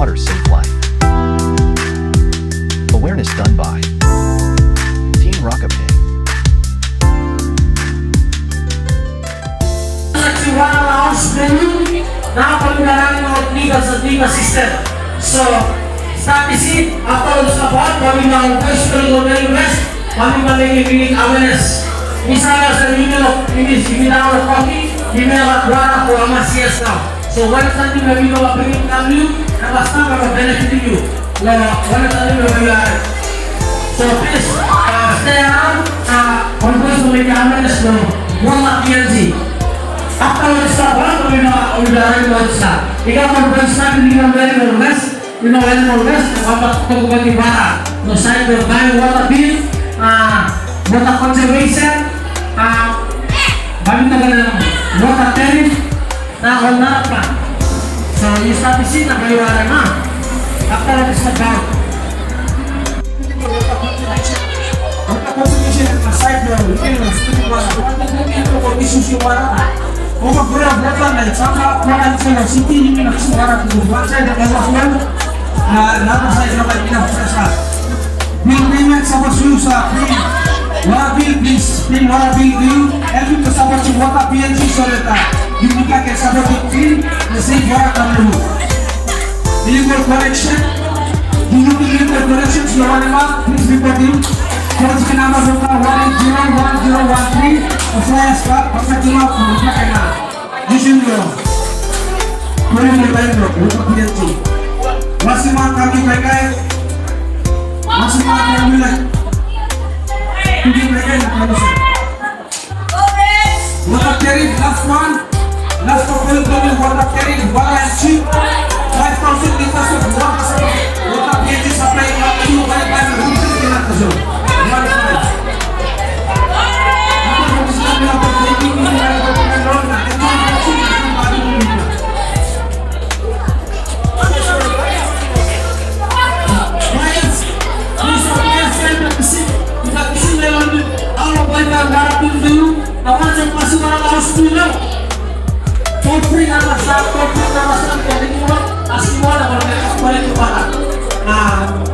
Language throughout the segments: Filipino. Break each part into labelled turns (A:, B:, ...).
A: water save life. Awareness done by Team Rockapay.
B: Nagsiwala na ako sa venue, nakapagdarang mga liga system. So, statistic, after sa buwan, kami mga West Philippine West, kami mga awareness. Misalnya sa ini seminar kopi, ini adalah dua aku amas siesta. So one time we will bring kami, basta mga benefit you. One time we will. So please stay around. Conference with awareness no. One PNG. After sa buwan, kami mga udaran mo sa. Ikaw conference na hindi very west, west, dapat pagkukuha bara. No sign of water bill, water conservation. Kami tagal water tariff na honor pa. So, yung statistic na kaliwala na. After that is the bank. Water conservation aside the issues yung wala. Kung mag-grab water na saka wala sa city yung nakasuwara kung one side ng elasyon na another side na kayo pinapasasa. Bill payment sa pasu sa free water bill, please, pin water bill due, help to support yung water PNC soleta. Yung mika kaya sabot yung pin, na save water kami. Illegal correction, yung illegal correction, siya wala naman, please report you. Kung sinama sa ka 101013, o flyers ka, basta kimaw, kung mika kaya na. Yushin nyo. Kuri mo tayo bro, water PNC. Masih mga kami kaya, masih mga kami lang. Hindi mereka yang manusia. Water carry last one, last fulfillment water carry one and cheap. 5,000 liters of water. Water PNG supply up to 5,000 liters in that zone. One time. Apa yang bisa dilakukan ini adalah pengelolaan ekonomi dan pariwisata. Clients, please send the receipt. Kalau banyak garapin dulu, kawan yang masih orang harus dulu. Kopi nama jadi mulut, asli mulut kalau mereka kembali ke barat.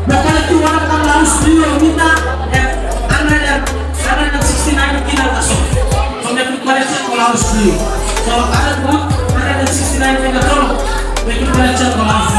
B: Bukan itu orang kan harus dulu minta, karena yang 69 kita kasih. Kalau mereka kalau harus dulu. Kalau ada yang 69 kita tolong, mereka kalau harus